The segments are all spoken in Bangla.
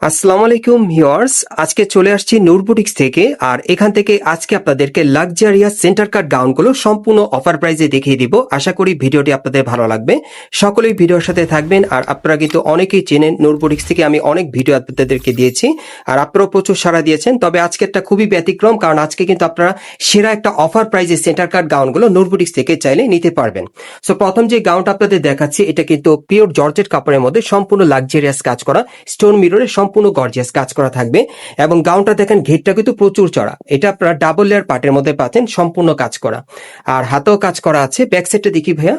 আসসালামু আলাইকুম ভিউয়ার্স, আজকে চলে আসছি নূর বুটিক্স থেকে। আর এখান থেকে আজকে আপনাদেরকে লাক্সারিয়াস সেন্টার কাট গাউনগুলো সম্পূর্ণ অফার প্রাইসে দেখিয়ে দিব। আশা করি ভিডিওটি আপনাদের ভালো লাগবে। সকলেই ভিডিওর সাথে থাকবেন। আর আপনারা কিন্তু অনেকেই চেনেন, নূর বুটিক্স থেকে আমি অনেক ভিডিও আপনাদেরকে দিয়েছি আর আপনারাও প্রচুর সাড়া দিয়েছেন। তবে আজকেরটা খুবই ব্যতিক্রম, কারণ আজকে কিন্তু আপনারা সেরা একটা অফার প্রাইসে সেন্টার কাট গাউনগুলো নূর বুটিক্স থেকে চাইলে নিতে পারবেন। সো প্রথম যে গাউনটা আপনাদের দেখাচ্ছি, এটা কিন্তু পিওর জর্জেট কাপড়ের মধ্যে সম্পূর্ণ লাক্সারিয়াস কাজ করা, স্টোন মিররে সম্পূর্ণ গর্জিয়াস কাজ করা থাকবে। এবং গাউনটা দেখেন, ঘেরটা কিন্তু প্রচুর চড়া। এটা আপনারা ডাবল লেয়ার পার্টের মধ্যে পাচ্ছেন, সম্পূর্ণ কাজ করা। আর হাতেও কাজ করা আছে। ব্যাক সাইডটা দেখি ভাইয়া,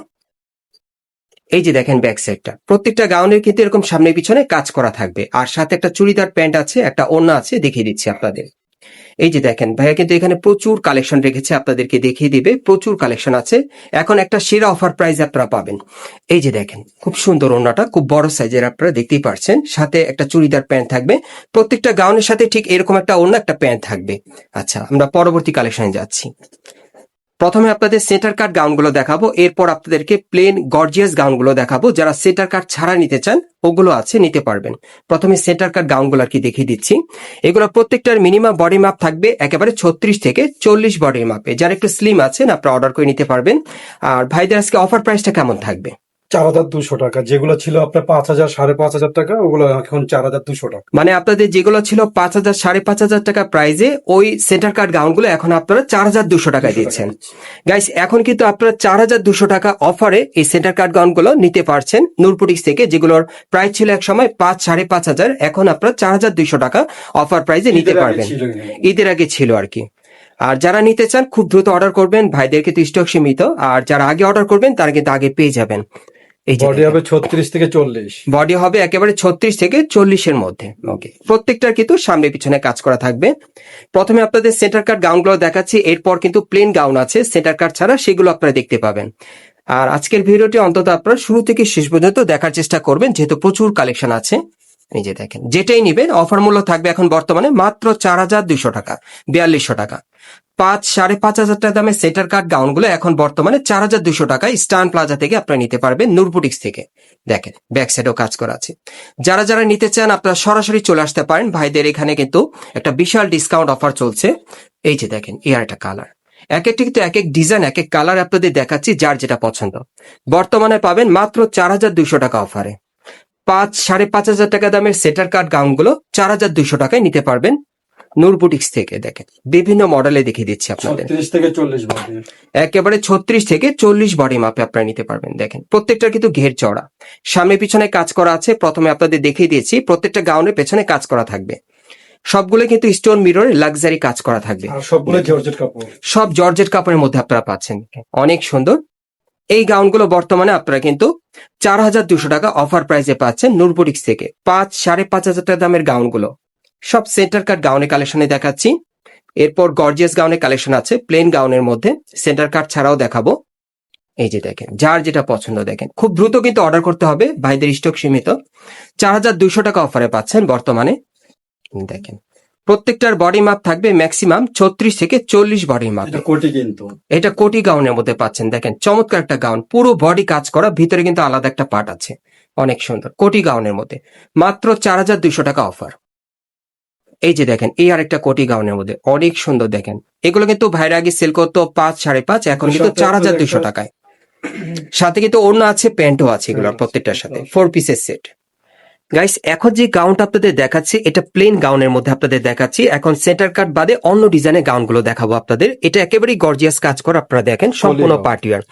এই যে দেখেন ব্যাক সাইডটা। প্রত্যেকটা গাউনের কিন্তু এরকম সামনে পিছনে কাজ করা থাকবে। আর সাথে একটা চুড়িদার প্যান্ট আছে, একটা ওড়না আছে, দেখিয়ে দিচ্ছি আপনাদের। এই যে দেখেন, ভাইয়া কিন্তু এখানে প্রচুর কালেকশন রেখেছে, আপনাদেরকে দেখিয়ে দিবে। প্রচুর কালেকশন আছে। এখন একটা সেরা অফার প্রাইস আপনারা পাবেন। এই যে দেখেন, খুব সুন্দর ওড়নাটা, খুব বড় সাইজের, আপনারা দেখতেই পারছেন। সাথে একটা চুড়িদার প্যান্ট থাকবে। প্রত্যেকটা গাউনের সাথে ঠিক এরকম একটা ওড়না, একটা প্যান্ট থাকবে। আচ্ছা, আমরা পরবর্তী কালেকশনে যাচ্ছি। প্রথমে আপনাদের সেন্টার কাট গাউনগুলো দেখাবো, এরপর আপনাদেরকে প্লেন গর্জিয়াস গাউনগুলো দেখাবো। যারা সেন্টার কাট ছাড়া নিতে চান, ওগুলো আছে, নিতে পারবেন। প্রথমে সেন্টার কাট গাউনগুলো আর কি দেখিয়ে দিচ্ছি। এগুলো প্রত্যেকটার মিনিমাম বডি মাপ থাকবে একেবারে 36 থেকে 40 বডির মাপে। যারা একটু স্লিম আছেন, আপনারা অর্ডার করে নিতে পারবেন। আর ভাইদের আজকে অফার প্রাইসটা কেমন থাকবে? 4,200 টাকা। যেগুলো ছিল আপনার 5,000 5,500 টাকা, ওগুলো এখন 4,200 টাকা। মানে আপনাদের যেগুলো ছিল 5,000 5,500 টাকা প্রাইজে, ওই সেন্টার কাট গাউনগুলো এখন আপনারা 4,200 টাকায় দিচ্ছেন। গাইস, এখন কিন্তু আপনারা 4,200 টাকা অফারে এই সেন্টার কাট গাউনগুলো নিতে পারছেন নূর বুটিক্স থেকে, যেগুলোর প্রাইস ছিল এক সময় 5,500, এখন আপনারা 4,200 টাকা অফার প্রাইজে নিতে পারবেন। ঈদের আগে ছিল আর কি। আর যারা নিতে চান, খুব দ্রুত অর্ডার করবেন। ভাইদের কিন্তু স্টক সীমিত। আর যারা আগে অর্ডার করবেন, তারা কিন্তু আগে পেয়ে যাবেন। এই যে বডি হবে 36 থেকে 40। বডি হবে একেবারে 36 থেকে 40-এর মধ্যে। ওকে, প্রত্যেকটার কিন্তু সামনে পিছনে কাজ করা থাকবে। প্রথমে আপনাদের সেন্টার কাট গাউনগুলো দেখাচ্ছি, এরপর কিন্তু প্লেন গাউন আছে সেন্টার কাট ছাড়া, সেগুলো আপনারা দেখতে পাবেন। আর আজকের ভিডিওটি অন্তত আপনারা শুরু থেকে শেষ পর্যন্ত দেখার চেষ্টা করবেন, যেহেতু প্রচুর কালেকশন আছে। এই যে দেখেন, যেটাই নিবেন অফার মূল্য থাকবে এখন বর্তমানে মাত্র 4,200 টাকা, 4,200 টাকা। 5,500 টাকা দামে সেন্টার কাট গাউনগুলো এখন বর্তমানে 4,200 টাকায় স্টান প্লাজা থেকে আপনারা নিতে পারবেন, নূর বুটিক্স থেকে। দেখেন, ব্যাক সাইডেও কাজ করা আছে। যারা যারা নিতে চান, আপনারা সরাসরি চলে আসতে পারেন। ভাইদের এখানে কিন্তু একটা বিশাল ডিসকাউন্ট অফার চলছে। এই যে দেখেন, এর একটা কালার, এক একটি কিন্তু এক এক ডিজাইন, এক এক কালার আপনাদের দেখাচ্ছি, যার যেটা পছন্দ। বর্তমানে পাবেন মাত্র 4,200 টাকা অফারে। 5,500 টাকা দামের সেন্টার কাট গাউনগুলো 4,200 টাকায় নিতে পারবেন নূর বুটিক্স থেকে। দেখেন, বিভিন্ন মডেলে দেখিয়ে দিচ্ছি আপনাদের। 36 থেকে 40 বডি। একেবারে 36 থেকে 40 বডি মাপে আপনারা নিতে পারবেন। দেখেন, প্রত্যেকটার কিন্তু ঘের চওড়া, সামনে পিছনে কাজ করা আছে। প্রথমে আপনাদের দেখিয়ে দিয়েছি, প্রত্যেকটা গাউনের পেছনে কাজ করা থাকবে। সবগুলো কিন্তু স্টোন মিররে লাক্সারি কাজ করা থাকবে। আর সবগুলো জর্জেট কাপড়। সব জর্জেট কাপড়ের মধ্যে আপনারা পাচ্ছেন, অনেক সুন্দর। এই গাউনগুলো বর্তমানে আপনারা কিন্তু 4,200 টাকা অফার প্রাইসে পাচ্ছেন নূর বুটিক্স থেকে। 5,500 টাকা দামের গাউনগুলো সব সেন্টার কাট গাউনের কালেকশনে দেখাচ্ছি। এরপর গর্জিয়াস গাউনের কালেকশন আছে, প্লেন গাউনের মধ্যে সেন্টার কাট ছাড়াও দেখাবো। এই যে দেখেন, যার যেটা পছন্দ দেখেন, খুব দ্রুত কিন্তু অর্ডার করতে হবে, ভাইদের স্টক সীমিত। 4,200 টাকা অফারে পাচ্ছেন বর্তমানে। দেখেন, প্রত্যেকটার বডি মাপ থাকবে ম্যাক্সিমাম 36 থেকে 40 বডির মাপ। এটা কোটি কিন্তু। এটা কোটি গাউনের মধ্যে পাচ্ছেন। দেখেন, চমৎকার একটা গাউন, পুরো বডি কাজ করা, ভিতরে কিন্তু আলাদা একটা পার্ট আছে, অনেক সুন্দর। কোটি গাউনের মধ্যে মাত্র 4,200 টাকা অফার। এই যে দেখেন, এই আরেকটা কোটি গাউনের মধ্যে অনেক সুন্দর। দেখেন, এগুলো কিন্তু ভাইরা আগে সেল করতো 5, 5.5, এখন কিন্তু 4,200 টাকায়। সাথে কিন্তু ওড়না আছে, প্যান্টও আছে, এগুলোর প্রত্যেকটার সাথে 4 পিসের সেট। গাইস, এখন যে গাউনটা আপনাদের দেখাচ্ছি, এটা প্লেন গাউনের মধ্যে আপনাদের দেখাচ্ছি। এখন সেন্টার কাট বাদে অন্য ডিজাইনের গাউনগুলো দেখাবো আপনাদের। এটা একেবারেই গর্জিয়াস কাজ করা, আপনারা দেখেন, সম্পূর্ণ পার্টিওয়ার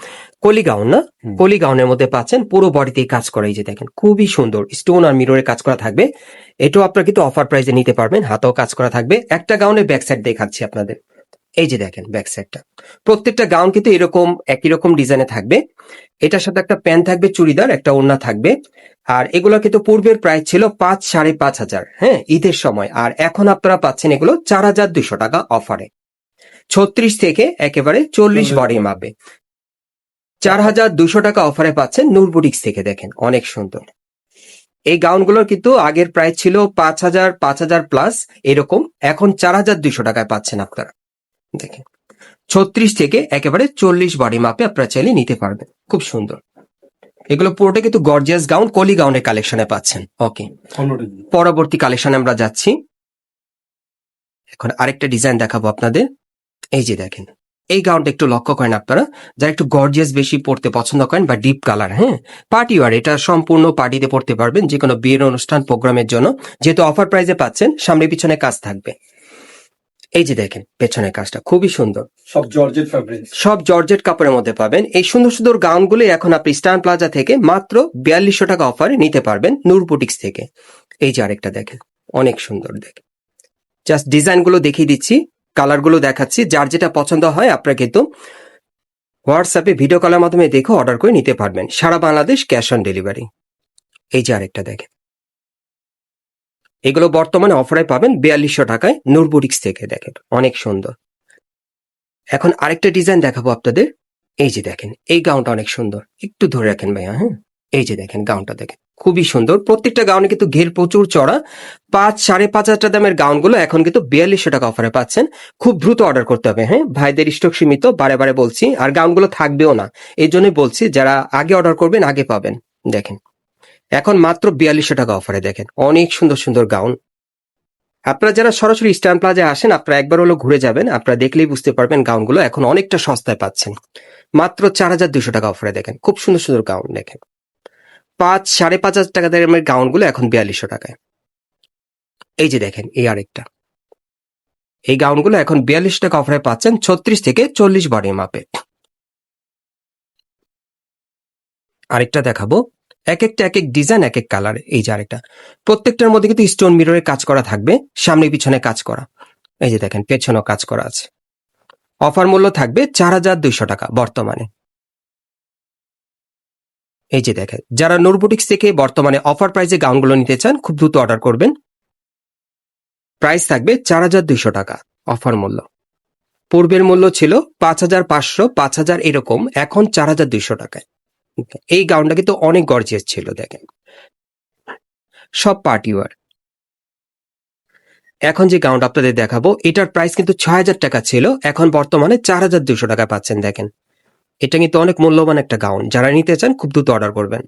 কলি গাউন না, কলি গাউনের মধ্যে পাচ্ছেন, পুরো বডিতেই কাজ করা। এই যে দেখেন, খুবই সুন্দর স্টোন আর মিররে কাজ করা থাকবে। এটাও আপনারা কিন্তু অফার প্রাইসে নিতে পারবেন, হাতেও কাজ করা থাকবে। একটা গাউনের ব্যাক সাইড দেখাচ্ছি আপনাদের। এই যে দেখেন ব্যাক সাইডটা, প্রত্যেকটা গাউন কিন্তু এরকম একই রকম ডিজাইনে থাকবে। এটার সাথে একটা প্যান্ট থাকবে, চুড়িদার, একটা ওড়না থাকবে। আর এগুলো কিন্তু পূর্বের প্রাইস ছিল 5,500, হ্যাঁ, ঈদের সময়। আর এখন আপনারা পাচ্ছেন এগুলো 4,200 টাকা অফারে, 36 থেকে একেবারে 40 বডি মাপে। 4,200 টাকা অফারে পাচ্ছেন নূর বুটিক্স থেকে। দেখেন, অনেক সুন্দর। এই গাউনগুলোর কিন্তু আগের প্রাইস ছিল 5,000, 5,000 প্লাস এরকম, এখন 4,200 টাকায় পাচ্ছেন আপনারা। দেখেন, 36 থেকে একেবারে 40 বডি মাপে আপনারা চাইলে নিতে পারবেন, খুব সুন্দর। এগুলো পুরোটা কিন্তু গর্জিয়াস গাউন, কলি গাউনের কালেকশনে পাচ্ছেন। ওকে, পরবর্তী কালেকশনে আমরা যাচ্ছি। এখন আরেকটা ডিজাইন দেখাবো আপনাদের। এই যে দেখেন, এই গাউনটা একটু লক্ষ্য করেন আপনারা, যারা একটু গর্জিয়াস বেশি পড়তে পছন্দ করেন বা ডিপ কালার, হ্যাঁ, পার্টি ওয়ার, এটা সম্পূর্ণ পার্টিতে পড়তে পারবেন, যে কোনো বিয়ের অনুষ্ঠান প্রোগ্রামের জন্য। যেহেতু অফার প্রাইসে পাচ্ছেন, সামনে পিছনে কাজ থাকবে। এই যে দেখেন পেছনের কাজটা খুবই সুন্দর, সব জর্জেট ফ্যাব্রিক, সব জর্জেট কাপড়ের মধ্যে পাবেন। এই সুন্দর সুন্দর গাউনগুলো এখন আপনি স্টার প্লাজা থেকে মাত্র 4200 টাকা অফারে নিতে পারবেন নূর বুটিক্স থেকে। এই যে আরেকটা দেখেন, অনেক সুন্দর, দেখেন জাস্ট ডিজাইনগুলো দেখিয়ে দিচ্ছি, কালারগুলো দেখাচ্ছি, যার যেটা পছন্দ হয় আপনারা কিন্তু হোয়াটসঅ্যাপে ভিডিও কলের মাধ্যমে দেখে অর্ডার করে নিতে পারবেন, সারা বাংলাদেশ ক্যাশ অন ডেলিভারি। এই যে আরেকটা দেখেন, এগুলো বর্তমানে অফারে পাবেন 4200 টাকায় নূর বুটিক্স থেকে। দেখেন অনেক সুন্দর। এখন আরেকটা ডিজাইন দেখাবো আপনাদের। এই যে দেখেন, এই গাউনটা অনেক সুন্দর, একটু ধরে রাখেন ভাইয়া, হ্যাঁ। এই যে দেখেন গাউনটা দেখেন, খুবই সুন্দর। প্রত্যেকটা গাউনে কিন্তু ঘের প্রচুর চড়া। 5-5.5 দামের গাউনগুলো এখন কিন্তু 4200 টাকা অফারে পাচ্ছেন। খুব দ্রুত অর্ডার করতে হবে, হ্যাঁ, ভাইদের স্টক সীমিত, বারে বারে বলছি। আর গাউনগুলো থাকবেও না, এই জন্যই বলছি, যারা আগে অর্ডার করবেন আগে পাবেন। দেখেন এখন মাত্র 4200 টাকা অফারে, দেখেন অনেক সুন্দর সুন্দর গাউন। আপনারা যারা সরাসরি স্ট্যান্ড প্লাজায় আসেন, আপনারা একবার হলো ঘুরে যাবেন, আপনারা দেখলেই বুঝতে পারবেন গাউনগুলো এখন অনেকটা সস্তায় পাচ্ছেন। মাত্র 4200 টাকা অফারে দেখেন খুব সুন্দর সুন্দর গাউন। দেখেন 5-5.5 টাকা দামের গাউনগুলো এখন 4200 টাকায়। এই যে দেখেন, এই আরেকটা, এই গাউনগুলো এখন 42 টাকা অফারে পাচ্ছেন 36 থেকে 40 বডি মাপে। আরেকটা দেখাবো, এক একটা এক এক ডিজাইন, এক এক কালার। এই যে আরেকটা, প্রত্যেকটার মধ্যে কিন্তু স্টোন মিররের কাজ করা থাকবে, সামনে পিছনে কাজ করা। এই যে দেখেন পেছনেও কাজ করা আছে। অফার মূল্য থাকবে 4200 টাকা বর্তমানে। এই যে দেখেন, যারা নূর বুটিক্স থেকে বর্তমানে অফার প্রাইসে গাউনগুলো নিতে চান, খুব দ্রুত অর্ডার করবেন। প্রাইস থাকবে 4200 টাকা অফার মূল্য। পূর্বের মূল্য ছিল 5500, 5000 এরকম, এখন 4200 টাকায়। এই গাউনটা কিন্তু অনেক গর্জিয়াস ছিল, দেখেন সব পার্টি ওয়ার। এখন যে গাউনটা আপনাদের দেখাবো, এটার প্রাইস কিন্তু 6000 টাকা ছিল, এখন বর্তমানে 4200 টাকা পাচ্ছেন। দেখেন এটা কিন্তু অনেক মূল্যবান একটা গাউন, যারা নিতে চান খুব দ্রুত অর্ডার করবেন।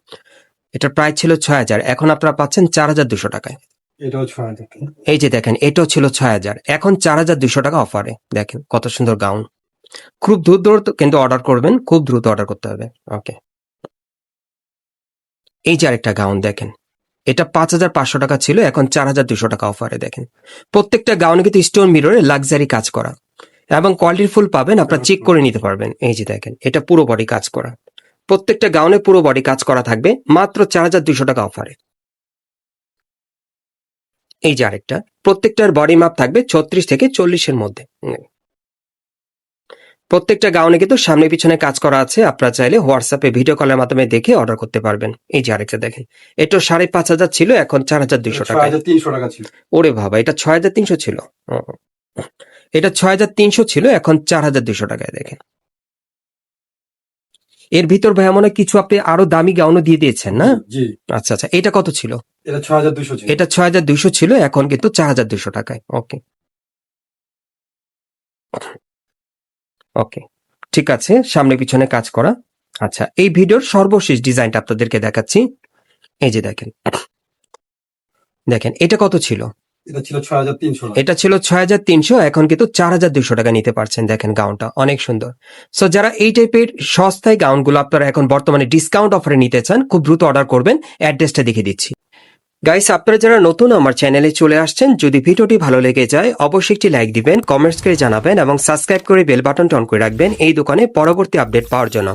এটার প্রাইস ছিল 6000, এখন আপনারা পাচ্ছেন 4200 টাকায়। এটাও 6000 টাকা। এই যে দেখেন, এটাও ছিল 6000, এখন 4200 টাকা অফারে। দেখেন কত সুন্দর গাউন, খুব দ্রুত কিন্তু অর্ডার করবেন, খুব দ্রুত অর্ডার করতে হবে। ওকে, এই যে আরেকটা গাউন দেখেন, এটা 5500 টাকা ছিল, এখন 4200 টাকা অফারে। দেখেন প্রত্যেকটা গাউনে কিন্তু স্টোন মিররে লাক্সারি কাজ করা এবং কোয়ালিটি ফুল পাবেন, আপনারা চেক করে নিতে পারবেন। এই যে দেখেন, এটা পুরো বডি কাজ করা, প্রত্যেকটা গাউনে পুরো বডি কাজ করা থাকবে, মাত্র 4200 টাকা অফারে। এই যে আরেকটা, প্রত্যেকটার বডি মাপ থাকবে 36 থেকে 40-এর মধ্যে। প্রত্যেকটা গাউনে কিন্তু সামনে পিছনে কাজ করা আছে, আপনারা চাইলে হোয়াটসঅ্যাপে ভিডিও কলের মাধ্যমে দেখে অর্ডার করতে পারবেন। এই যে আরেকটা দেখেন, এটা 5500 ছিল, এখন 4200 টাকা। 6300 টাকা ছিল। ওরে বাবা, এটা 6300 ছিল। এটা 6300 ছিল, এখন 4200 টাকায়। দেখেন এর ভিতর ভাই মনে হয় কিছু আপনি আরো দামি গাউনও দিয়ে দিয়েছেন না? জি। আচ্ছা আচ্ছা, এটা কত ছিল? এটা 6200 ছিল। এটা 6200 ছিল, এখন কিন্তু 4200 টাকায়। ওকে ওকে, ঠিক আছে, সামনে পিছনে কাজ করা। আচ্ছা, এই ভিডিওর সর্বশেষ ডিজাইনটা আপনাদেরকে দেখাচ্ছি। এই যে দেখেন, দেখেন এটা কত ছিল? এটা ছিল 6300 টাকা। এটা ছিল 6300, এখন কিন্তু 4200 টাকা নিতে পারছেন। দেখেন গাউনটা অনেক সুন্দর। সো যারা এই টাইপের সস্তায় গাউনগুলো আপনারা এখন বর্তমানে ডিসকাউন্ট অফারে নিতে চান, খুব দ্রুত অর্ডার করবেন। অ্যাড্রেসটা দেখে দিচ্ছি। গাইস, আপনারা যারা নতুন আমার চ্যানেলে চলে আসছেন, যদি ভিডিওটি ভালো লেগে যায় অবশ্যই একটি লাইক দিবেন, কমেন্টস করে জানাবেন এবং সাবস্ক্রাইব করে বেল বাটনটা অন করে রাখবেন এই দোকানে পরবর্তী আপডেট পাওয়ার জন্য।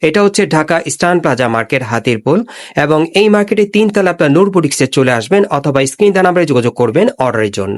এটা হচ্ছে ঢাকা স্টান প্লাজা মার্কেট, হাতিরপুল, এবং এই মার্কেটে 3 তলা আপনার নূর বুটিক্সে চলে আসবেন অথবা স্ক্রিন নাম্বারে যোগাযোগ করবেন অর্ডারের জন্য।